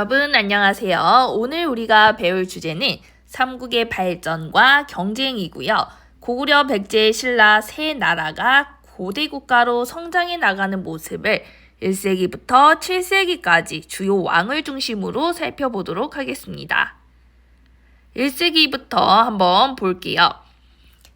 여러분 안녕하세요. 오늘 우리가 배울 주제는 삼국의 발전과 경쟁이고요. 고구려, 백제, 신라 세 나라가 고대 국가로 성장해 나가는 모습을 1세기부터 7세기까지 주요 왕을 중심으로 살펴보도록 하겠습니다. 1세기부터 한번 볼게요.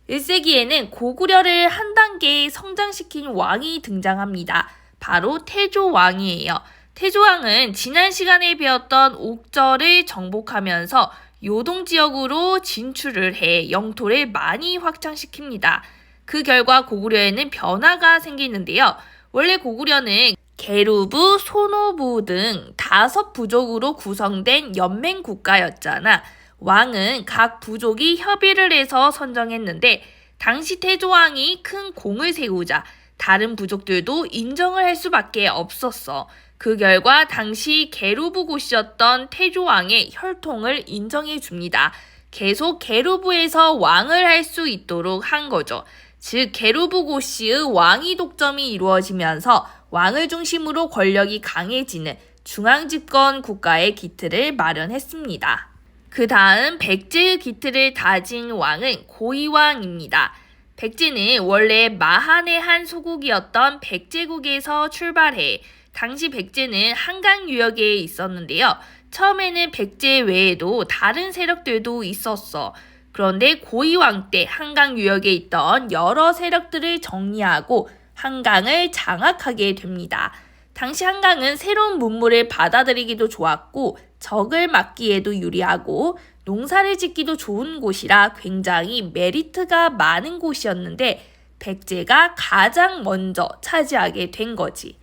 1세기에는 고구려를 한 단계 성장시킨 왕이 등장합니다. 바로 태조왕이에요. 태조왕은 지난 시간에 배웠던 옥저를 정복하면서 요동 지역으로 진출을 해 영토를 많이 확장시킵니다. 그 결과 고구려에는 변화가 생기는데요. 원래 고구려는 계루부, 소노부 등 5부족으로 구성된 연맹 국가였잖아. 왕은 각 부족이 협의를 해서 선정했는데 당시 태조왕이 큰 공을 세우자 다른 부족들도 인정을 할 수밖에 없었어. 그 결과 당시 계루부 고씨였던 태조왕의 혈통을 인정해 줍니다. 계속 계루부에서 왕을 할 수 있도록 한 거죠. 즉 계루부 고씨의 왕위 독점이 이루어지면서 왕을 중심으로 권력이 강해지는 중앙집권 국가의 기틀을 마련했습니다. 그 다음 백제의 기틀을 다진 왕은 고이왕입니다. 백제는 원래 마한의 한 소국이었던 백제국에서 출발해 당시 백제는 한강 유역에 있었는데요. 처음에는 백제 외에도 다른 세력들도 있었어. 그런데 고이왕 때 한강 유역에 있던 여러 세력들을 정리하고 한강을 장악하게 됩니다. 당시 한강은 새로운 문물을 받아들이기도 좋았고 적을 막기에도 유리하고 농사를 짓기도 좋은 곳이라 굉장히 메리트가 많은 곳이었는데 백제가 가장 먼저 차지하게 된 거지.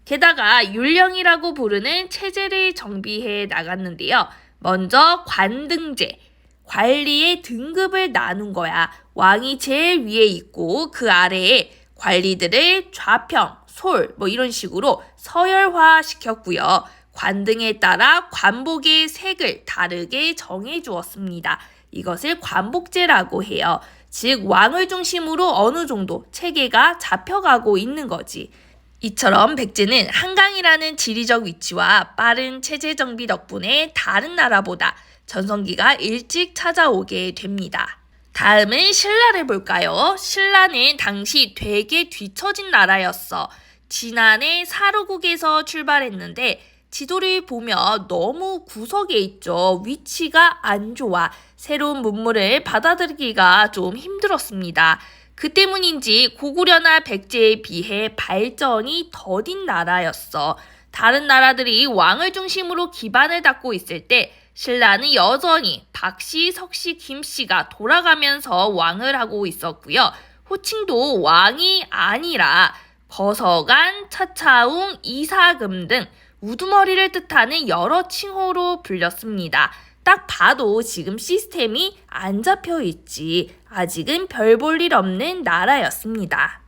게다가 율령이라고 부르는 체제를 정비해 나갔는데요. 먼저 관등제, 관리의 등급을 나눈 거야. 왕이 제일 위에 있고 그 아래에 관리들을 좌평, 솔 이런 식으로 서열화 시켰고요. 관등에 따라 관복의 색을 다르게 정해 주었습니다. 이것을 관복제라고 해요. 즉 왕을 중심으로 어느 정도 체계가 잡혀가고 있는 거지. 이처럼 백제는 한강이라는 지리적 위치와 빠른 체제 정비 덕분에 다른 나라보다 전성기가 일찍 찾아오게 됩니다. 다음은 신라를 볼까요? 신라는 당시 되게 뒤처진 나라였어. 진안의 사루국에서 출발했는데 지도를 보면 너무 구석에 있죠. 위치가 안 좋아. 새로운 문물을 받아들이기가 좀 힘들었습니다. 그 때문인지 고구려나 백제에 비해 발전이 더딘 나라였어. 다른 나라들이 왕을 중심으로 기반을 닦고 있을 때 신라는 여전히 박씨, 석씨, 김씨가 돌아가면서 왕을 하고 있었고요. 호칭도 왕이 아니라 거서관, 차차웅, 이사금 등 우두머리를 뜻하는 여러 칭호로 불렸습니다. 딱 봐도 지금 시스템이 안 잡혀 있지. 아직은 별 볼 일 없는 나라였습니다.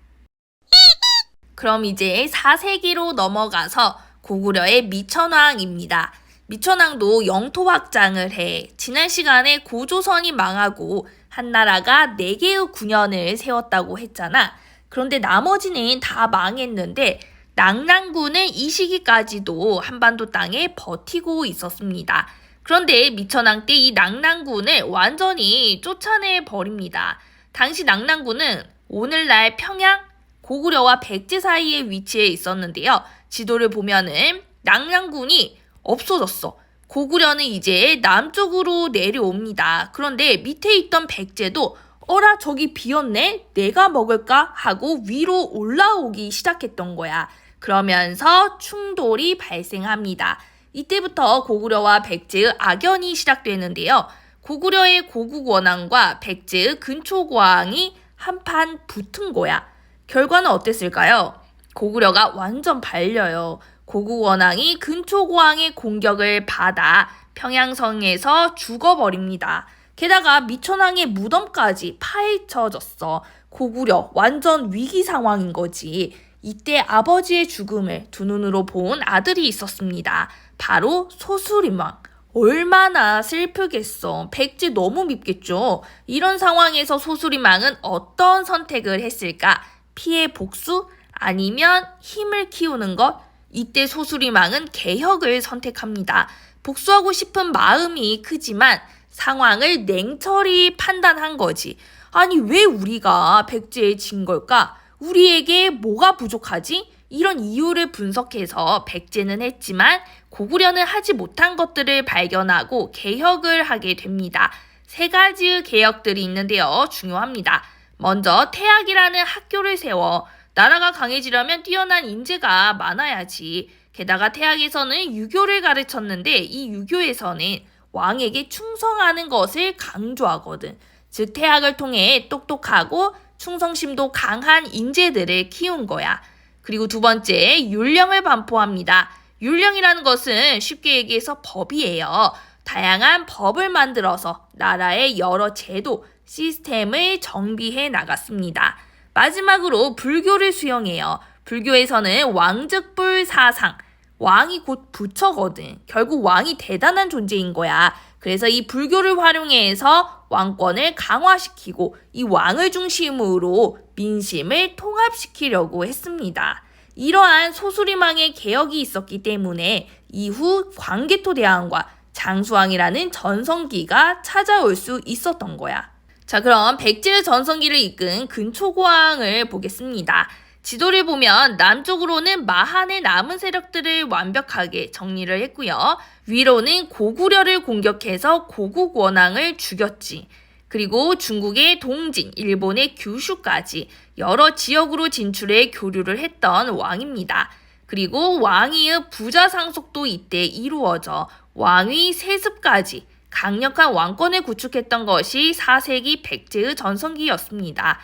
그럼 이제 4세기로 넘어가서 고구려의 미천왕입니다. 미천왕도 영토 확장을 해 지난 시간에 고조선이 망하고 한나라가 4개의 군현을 세웠다고 했잖아. 그런데 나머지는 다 망했는데 낙랑군은 이 시기까지도 한반도 땅에 버티고 있었습니다. 그런데 미천왕 때 이 낙랑군을 완전히 쫓아내 버립니다. 당시 낙랑군은 오늘날 평양, 고구려와 백제 사이에 위치해 있었는데요. 지도를 보면은 낙랑군이 없어졌어. 고구려는 이제 남쪽으로 내려옵니다. 그런데 밑에 있던 백제도 어라 저기 비었네? 내가 먹을까? 하고 위로 올라오기 시작했던 거야. 그러면서 충돌이 발생합니다. 이때부터 고구려와 백제의 악연이 시작되는데요. 고구려의 고국원왕과 백제의 근초고왕이 한판 붙은 거야. 결과는 어땠을까요? 고구려가 완전 발려요. 고국원왕이 근초고왕의 공격을 받아 평양성에서 죽어버립니다. 게다가 미천왕의 무덤까지 파헤쳐졌어. 고구려 완전 위기 상황인 거지. 이때 아버지의 죽음을 두 눈으로 본 아들이 있었습니다. 바로 소수림왕. 얼마나 슬프겠어. 백제 너무 밉겠죠. 이런 상황에서 소수림왕은 어떤 선택을 했을까? 피해 복수? 아니면 힘을 키우는 것? 이때 소수림왕은 개혁을 선택합니다. 복수하고 싶은 마음이 크지만 상황을 냉철히 판단한 거지. 아니, 왜 우리가 백제에 진 걸까? 우리에게 뭐가 부족하지? 이런 이유를 분석해서 백제는 했지만 고구려는 하지 못한 것들을 발견하고 개혁을 하게 됩니다. 세 가지의 개혁들이 있는데요. 중요합니다. 먼저 태학이라는 학교를 세워 나라가 강해지려면 뛰어난 인재가 많아야지. 게다가 태학에서는 유교를 가르쳤는데 이 유교에서는 왕에게 충성하는 것을 강조하거든. 즉 태학을 통해 똑똑하고 충성심도 강한 인재들을 키운 거야. 그리고 두 번째, 율령을 반포합니다. 율령이라는 것은 쉽게 얘기해서 법이에요. 다양한 법을 만들어서 나라의 여러 제도, 시스템을 정비해 나갔습니다. 마지막으로 불교를 수용해요. 불교에서는 왕즉불 사상, 왕이 곧 부처거든. 결국 왕이 대단한 존재인 거야. 그래서 이 불교를 활용해서 왕권을 강화시키고 이 왕을 중심으로 민심을 통합시키려고 했습니다. 이러한 소수리망의 개혁이 있었기 때문에 이후 광개토대왕과 장수왕이라는 전성기가 찾아올 수 있었던 거야. 자, 그럼 백제의 전성기를 이끈 근초고왕을 보겠습니다. 지도를 보면 남쪽으로는 마한의 남은 세력들을 완벽하게 정리를 했고요. 위로는 고구려를 공격해서 고국 원왕을 죽였지. 그리고 중국의 동진, 일본의 규슈까지 여러 지역으로 진출해 교류를 했던 왕입니다. 그리고 왕위의 부자 상속도 이때 이루어져 왕위 세습까지 강력한 왕권을 구축했던 것이 4세기 백제의 전성기였습니다.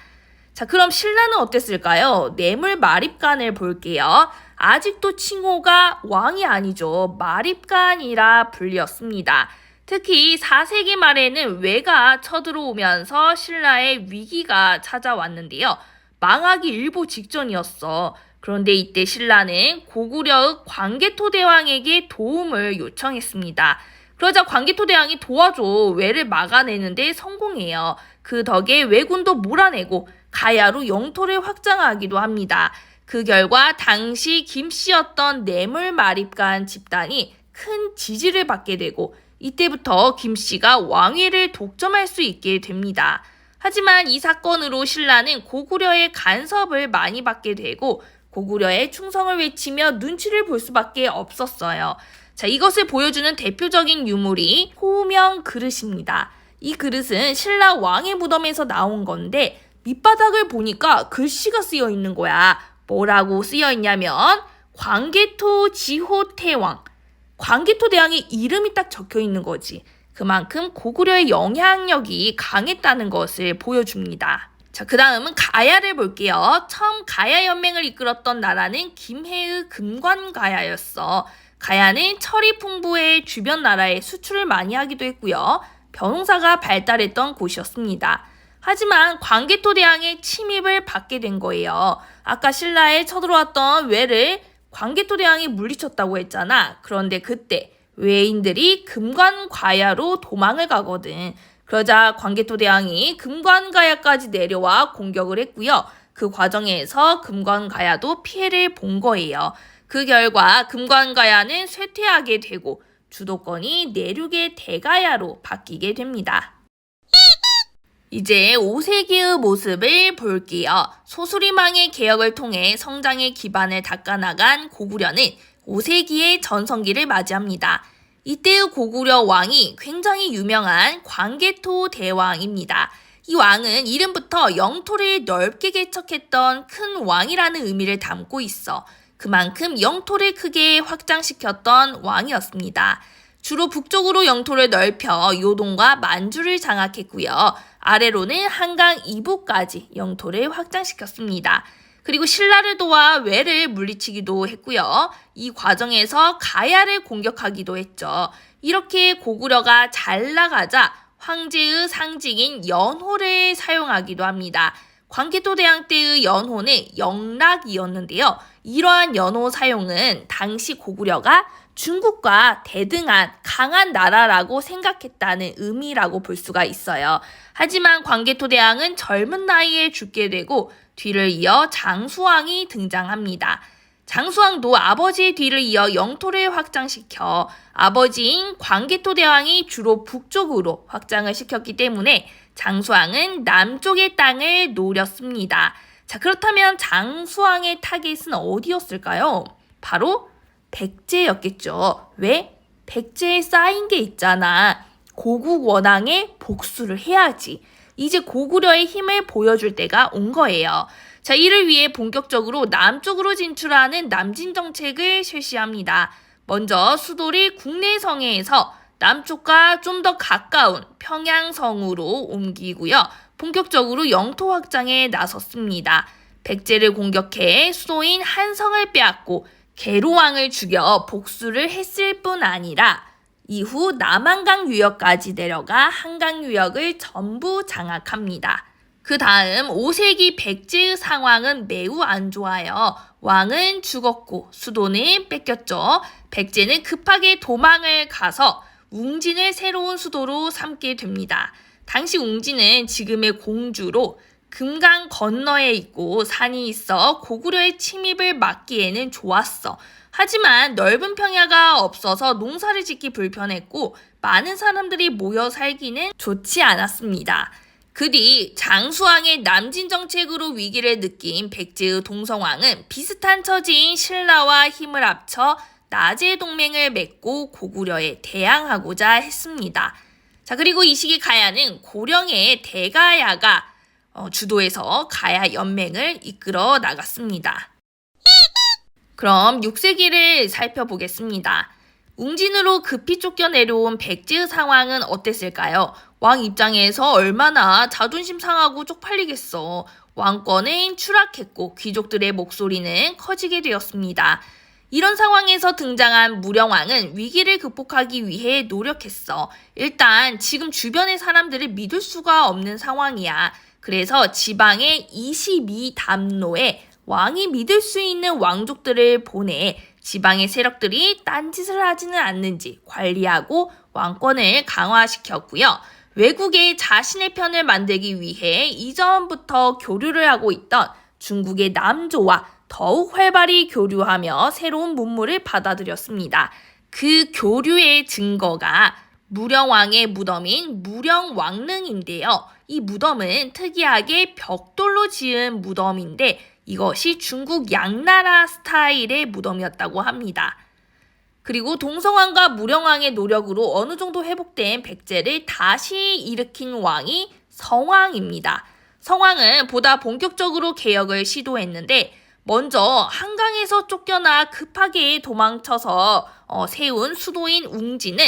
자, 그럼 신라는 어땠을까요? 뇌물 마립간을 볼게요. 아직도 칭호가 왕이 아니죠. 마립간이라 불렸습니다. 특히 4세기 말에는 외가 쳐들어오면서 신라의 위기가 찾아왔는데요. 망하기 일보 직전이었어. 그런데 이때 신라는 고구려의 광개토대왕에게 도움을 요청했습니다. 그러자 광개토대왕이 도와줘 외를 막아내는데 성공해요. 그 덕에 왜군도 몰아내고 가야로 영토를 확장하기도 합니다. 그 결과 당시 김씨였던 뇌물마립간 집단이 큰 지지를 받게 되고 이때부터 김씨가 왕위를 독점할 수 있게 됩니다. 하지만 이 사건으로 신라는 고구려의 간섭을 많이 받게 되고 고구려의 충성을 외치며 눈치를 볼 수밖에 없었어요. 자, 이것을 보여주는 대표적인 유물이 호명 그릇입니다. 이 그릇은 신라 왕의 무덤에서 나온 건데 밑바닥을 보니까 글씨가 쓰여 있는 거야. 뭐라고 쓰여 있냐면 광개토 지호태왕. 광개토대왕의 이름이 딱 적혀 있는 거지. 그만큼 고구려의 영향력이 강했다는 것을 보여줍니다. 자, 그 다음은 가야를 볼게요. 처음 가야 연맹을 이끌었던 나라는 김해의 금관가야였어. 가야는 철이 풍부해 주변 나라에 수출을 많이 하기도 했고요. 벼농사가 발달했던 곳이었습니다. 하지만 광개토대왕의 침입을 받게 된 거예요. 아까 신라에 쳐들어왔던 외를 광개토대왕이 물리쳤다고 했잖아. 그런데 그때 외인들이 금관가야로 도망을 가거든. 그러자 광개토대왕이 금관가야까지 내려와 공격을 했고요. 그 과정에서 금관가야도 피해를 본 거예요. 그 결과 금관가야는 쇠퇴하게 되고 주도권이 내륙의 대가야로 바뀌게 됩니다. 이제 5세기의 모습을 볼게요. 소수리망의 개혁을 통해 성장의 기반을 닦아나간 고구려는 5세기의 전성기를 맞이합니다. 이때의 고구려 왕이 굉장히 유명한 광개토 대왕입니다. 이 왕은 이름부터 영토를 넓게 개척했던 큰 왕이라는 의미를 담고 있어 그만큼 영토를 크게 확장시켰던 왕이었습니다. 주로 북쪽으로 영토를 넓혀 요동과 만주를 장악했고요. 아래로는 한강 이북까지 영토를 확장시켰습니다. 그리고 신라를 도와 외를 물리치기도 했고요. 이 과정에서 가야를 공격하기도 했죠. 이렇게 고구려가 잘 나가자 황제의 상징인 연호를 사용하기도 합니다. 광개토대왕 때의 연호는 영락이었는데요. 이러한 연호 사용은 당시 고구려가 중국과 대등한 강한 나라라고 생각했다는 의미라고 볼 수가 있어요. 하지만 광개토대왕은 젊은 나이에 죽게 되고 뒤를 이어 장수왕이 등장합니다. 장수왕도 아버지의 뒤를 이어 영토를 확장시켜 아버지인 광개토 대왕이 주로 북쪽으로 확장을 시켰기 때문에 장수왕은 남쪽의 땅을 노렸습니다. 자, 그렇다면 장수왕의 타겟은 어디였을까요? 바로 백제였겠죠. 왜? 백제에 쌓인 게 있잖아. 고국 원앙의 복수를 해야지. 이제 고구려의 힘을 보여줄 때가 온 거예요. 자, 이를 위해 본격적으로 남쪽으로 진출하는 남진 정책을 실시합니다. 먼저 수도를 국내성에서 남쪽과 좀 더 가까운 평양성으로 옮기고요. 본격적으로 영토 확장에 나섰습니다. 백제를 공격해 수도인 한성을 빼앗고 계로왕을 죽여 복수를 했을 뿐 아니라 이후 남한강 유역까지 내려가 한강 유역을 전부 장악합니다. 그 다음 5세기 백제의 상황은 매우 안 좋아요. 왕은 죽었고 수도는 뺏겼죠. 백제는 급하게 도망을 가서 웅진을 새로운 수도로 삼게 됩니다. 당시 웅진은 지금의 공주로 금강 건너에 있고 산이 있어 고구려의 침입을 막기에는 좋았어. 하지만 넓은 평야가 없어서 농사를 짓기 불편했고 많은 사람들이 모여 살기는 좋지 않았습니다. 그 뒤 장수왕의 남진 정책으로 위기를 느낀 백제의 동성왕은 비슷한 처지인 신라와 힘을 합쳐 나제 동맹을 맺고 고구려에 대항하고자 했습니다. 자, 그리고 이 시기 가야는 고령의 대가야가 주도해서 가야 연맹을 이끌어 나갔습니다. 그럼 6세기를 살펴보겠습니다. 웅진으로 급히 쫓겨 내려온 백제의 상황은 어땠을까요? 왕 입장에서 얼마나 자존심 상하고 쪽팔리겠어. 왕권은 추락했고 귀족들의 목소리는 커지게 되었습니다. 이런 상황에서 등장한 무령왕은 위기를 극복하기 위해 노력했어. 일단 지금 주변의 사람들을 믿을 수가 없는 상황이야. 그래서 지방의 22담로에 왕이 믿을 수 있는 왕족들을 보내 지방의 세력들이 딴짓을 하지는 않는지 관리하고 왕권을 강화시켰고요. 외국에 자신의 편을 만들기 위해 이전부터 교류를 하고 있던 중국의 남조와 더욱 활발히 교류하며 새로운 문물을 받아들였습니다. 그 교류의 증거가 무령왕의 무덤인 무령왕릉인데요. 이 무덤은 특이하게 벽돌로 지은 무덤인데 이것이 중국 양나라 스타일의 무덤이었다고 합니다. 그리고 동성왕과 무령왕의 노력으로 어느 정도 회복된 백제를 다시 일으킨 왕이 성왕입니다. 성왕은 보다 본격적으로 개혁을 시도했는데 먼저 한강에서 쫓겨나 급하게 도망쳐서 세운 수도인 웅진은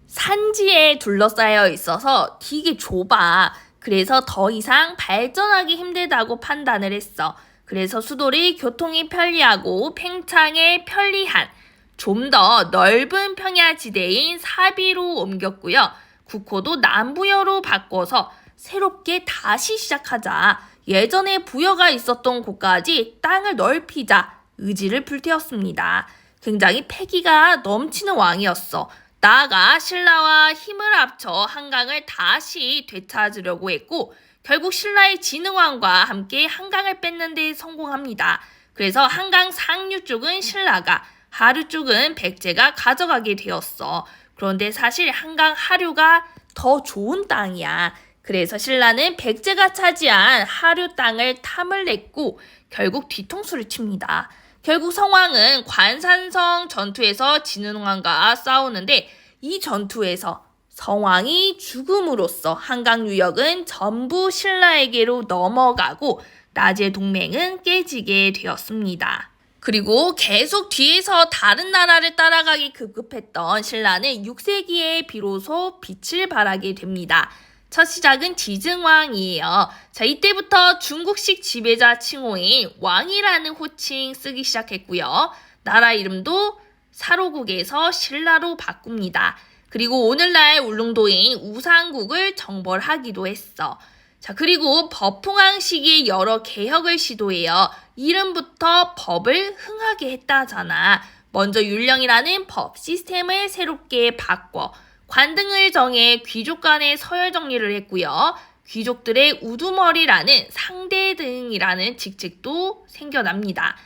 산지에 둘러싸여 있어서 되게 좁아. 그래서 더 이상 발전하기 힘들다고 판단을 했어. 그래서 수도를 교통이 편리하고 팽창에 편리한 좀 더 넓은 평야지대인 사비로 옮겼고요. 국호도 남부여로 바꿔서 새롭게 다시 시작하자. 예전에 부여가 있었던 곳까지 땅을 넓히자 의지를 불태웠습니다. 굉장히 패기가 넘치는 왕이었어. 나아가 신라와 힘을 합쳐 한강을 다시 되찾으려고 했고 결국 신라의 진흥왕과 함께 한강을 뺏는 데 성공합니다. 그래서 한강 상류 쪽은 신라가 하류 쪽은 백제가 가져가게 되었어. 그런데 사실 한강 하류가 더 좋은 땅이야. 그래서 신라는 백제가 차지한 하류 땅을 탐을 냈고 결국 뒤통수를 칩니다. 결국 성왕은 관산성 전투에서 진흥왕과 싸우는데 이 전투에서 성왕이 죽음으로써 한강 유역은 전부 신라에게로 넘어가고 나제 동맹은 깨지게 되었습니다. 그리고 계속 뒤에서 다른 나라를 따라가기 급급했던 신라는 6세기에 비로소 빛을 발하게 됩니다. 첫 시작은 지증왕이에요. 자, 이때부터 중국식 지배자 칭호인 왕이라는 호칭 쓰기 시작했고요. 나라 이름도 사로국에서 신라로 바꿉니다. 그리고 오늘날 울릉도인 우상국을 정벌하기도 했어. 자, 그리고 법흥왕 시기에 여러 개혁을 시도해요. 이름부터 법을 흥하게 했다잖아. 먼저 율령이라는 법 시스템을 새롭게 바꿔 관등을 정해 귀족 간의 서열 정리를 했고요. 귀족들의 우두머리라는 상대등이라는 직책도 생겨납니다.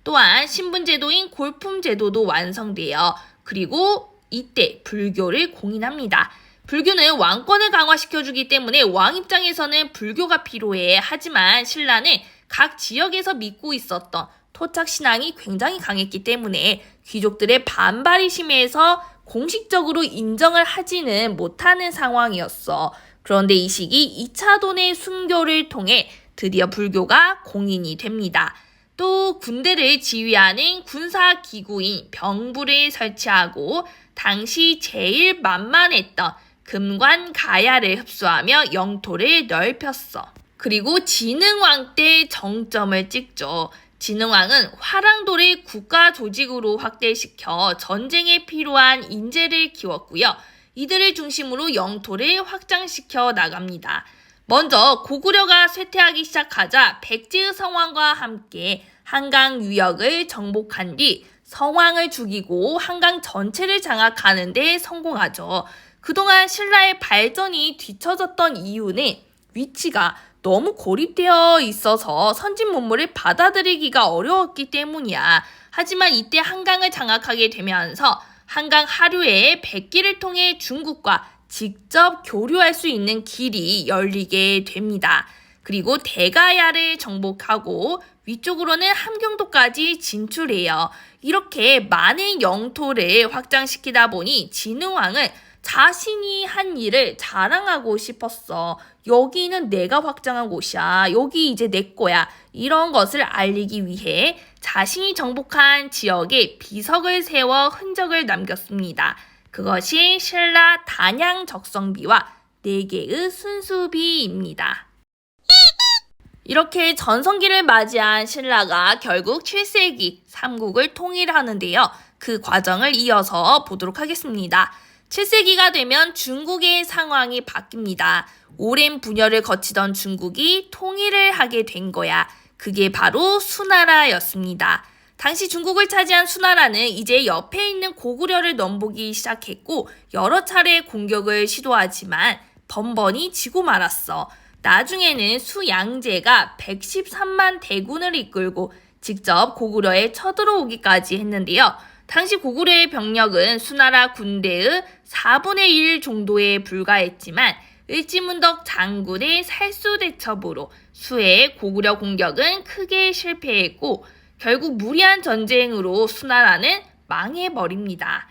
또한 신분제도인 골품제도도 완성되어 그리고 이때 불교를 공인합니다. 불교는 왕권을 강화시켜주기 때문에 왕 입장에서는 불교가 필요해. 하지만 신라는 각 지역에서 믿고 있었던 토착 신앙이 굉장히 강했기 때문에 귀족들의 반발이 심해서 공식적으로 인정을 하지는 못하는 상황이었어. 그런데 이 시기 2차 돈의 순교를 통해 드디어 불교가 공인이 됩니다. 또 군대를 지휘하는 군사기구인 병부를 설치하고 당시 제일 만만했던 금관 가야를 흡수하며 영토를 넓혔어. 그리고 진흥왕 때 정점을 찍죠. 진흥왕은 화랑도를 국가 조직으로 확대시켜 전쟁에 필요한 인재를 키웠고요. 이들을 중심으로 영토를 확장시켜 나갑니다. 먼저 고구려가 쇠퇴하기 시작하자 백제의 성왕과 함께 한강 유역을 정복한 뒤 성왕을 죽이고 한강 전체를 장악하는 데 성공하죠. 그동안 신라의 발전이 뒤처졌던 이유는 위치가 너무 고립되어 있어서 선진 문물을 받아들이기가 어려웠기 때문이야. 하지만 이때 한강을 장악하게 되면서 한강 하류의 백기를 통해 중국과 직접 교류할 수 있는 길이 열리게 됩니다. 그리고 대가야를 정복하고 위쪽으로는 함경도까지 진출해요. 이렇게 많은 영토를 확장시키다 보니 진흥왕은 자신이 한 일을 자랑하고 싶었어. 여기는 내가 확장한 곳이야. 여기 이제 내 거야. 이런 것을 알리기 위해 자신이 정복한 지역에 비석을 세워 흔적을 남겼습니다. 그것이 신라 단양 적성비와 4개의 순수비입니다. 이렇게 전성기를 맞이한 신라가 결국 7세기 삼국을 통일하는데요. 그 과정을 이어서 보도록 하겠습니다. 7세기가 되면 중국의 상황이 바뀝니다. 오랜 분열을 거치던 중국이 통일을 하게 된 거야. 그게 바로 수나라였습니다. 당시 중국을 차지한 수나라는 이제 옆에 있는 고구려를 넘보기 시작했고 여러 차례 공격을 시도하지만 번번이 지고 말았어. 나중에는 수양제가 113만 대군을 이끌고 직접 고구려에 쳐들어오기까지 했는데요. 당시 고구려의 병력은 수나라 군대의 4분의 1 정도에 불과했지만 을지문덕 장군의 살수대첩으로 수의 고구려 공격은 크게 실패했고 결국 무리한 전쟁으로 수나라는 망해버립니다.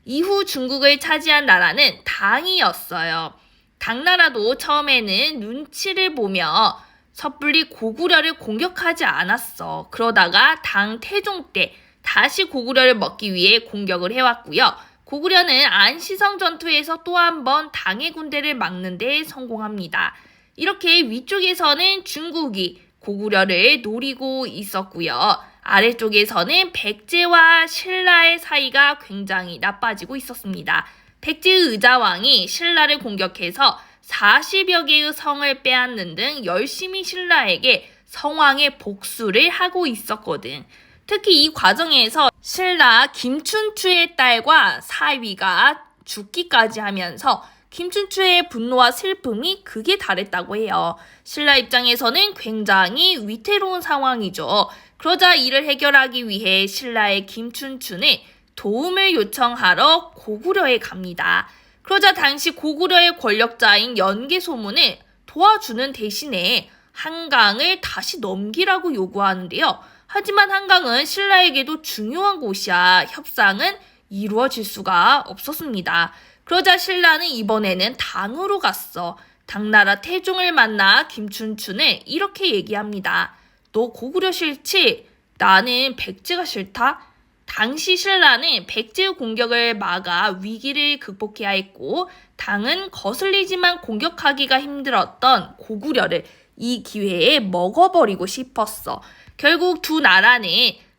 이후 중국을 차지한 나라는 당이었어요. 당나라도 처음에는 눈치를 보며 섣불리 고구려를 공격하지 않았어. 그러다가 당 태종 때 다시 고구려를 먹기 위해 공격을 해왔고요. 고구려는 안시성 전투에서 또 한 번 당의 군대를 막는 데 성공합니다. 이렇게 위쪽에서는 중국이 고구려를 노리고 있었고요. 아래쪽에서는 백제와 신라의 사이가 굉장히 나빠지고 있었습니다. 백제의 의자왕이 신라를 공격해서 40여 개의 성을 빼앗는 등 열심히 신라에게 성왕의 복수를 하고 있었거든. 특히 이 과정에서 신라 김춘추의 딸과 사위가 죽기까지 하면서 김춘추의 분노와 슬픔이 극에 달했다고 해요. 신라 입장에서는 굉장히 위태로운 상황이죠. 그러자 이를 해결하기 위해 신라의 김춘추는 도움을 요청하러 고구려에 갑니다. 그러자 당시 고구려의 권력자인 연개소문을 도와주는 대신에 한강을 다시 넘기라고 요구하는데요. 하지만 한강은 신라에게도 중요한 곳이야 협상은 이루어질 수가 없었습니다. 그러자 신라는 이번에는 당으로 갔어. 당나라 태종을 만나 김춘추는 이렇게 얘기합니다. 너 고구려 싫지? 나는 백제가 싫다? 당시 신라는 백제의 공격을 막아 위기를 극복해야 했고 당은 거슬리지만 공격하기가 힘들었던 고구려를 이 기회에 먹어버리고 싶었어. 결국 두 나라는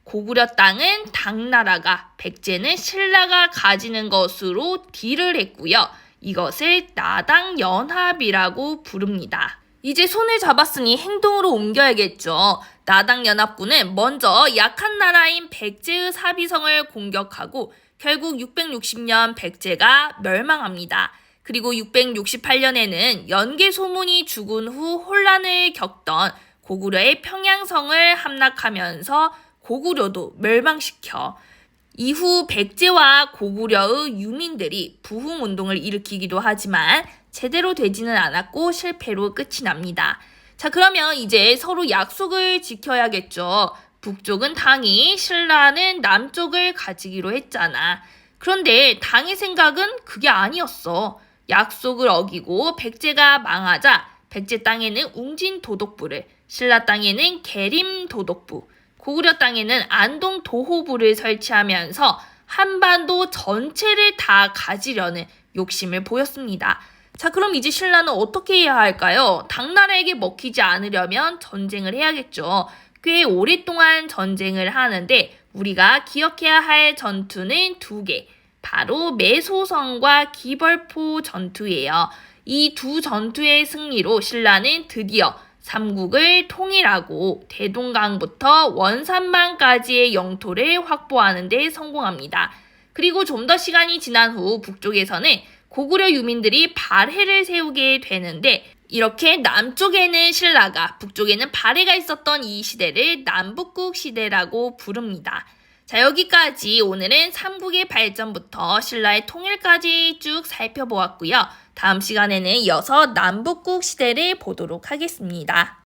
고구려 땅은 당나라가, 백제는 신라가 가지는 것으로 딜을 했고요. 이것을 나당연합이라고 부릅니다. 이제 손을 잡았으니 행동으로 옮겨야겠죠. 나당연합군은 먼저 약한 나라인 백제의 사비성을 공격하고 결국 660년 백제가 멸망합니다. 그리고 668년에는 연개소문이 죽은 후 혼란을 겪던 고구려의 평양성을 함락하면서 고구려도 멸망시켜. 이후 백제와 고구려의 유민들이 부흥운동을 일으키기도 하지만 제대로 되지는 않았고 실패로 끝이 납니다. 자, 그러면 이제 서로 약속을 지켜야겠죠. 북쪽은 당이, 신라는 남쪽을 가지기로 했잖아. 그런데 당의 생각은 그게 아니었어. 약속을 어기고 백제가 망하자 백제 땅에는 웅진도독부를, 신라 땅에는 계림도독부, 고구려 땅에는 안동도호부를 설치하면서 한반도 전체를 다 가지려는 욕심을 보였습니다. 자, 그럼 이제 신라는 어떻게 해야 할까요? 당나라에게 먹히지 않으려면 전쟁을 해야겠죠. 꽤 오랫동안 전쟁을 하는데 우리가 기억해야 할 전투는 2개. 바로 매소성과 기벌포 전투예요. 이 두 전투의 승리로 신라는 드디어 삼국을 통일하고 대동강부터 원산만까지의 영토를 확보하는 데 성공합니다. 그리고 좀 더 시간이 지난 후 북쪽에서는 고구려 유민들이 발해를 세우게 되는데 이렇게 남쪽에는 신라가, 북쪽에는 발해가 있었던 이 시대를 남북국 시대라고 부릅니다. 자, 여기까지 오늘은 삼국의 발전부터 신라의 통일까지 쭉 살펴보았고요. 다음 시간에는 이어서 남북국 시대를 보도록 하겠습니다.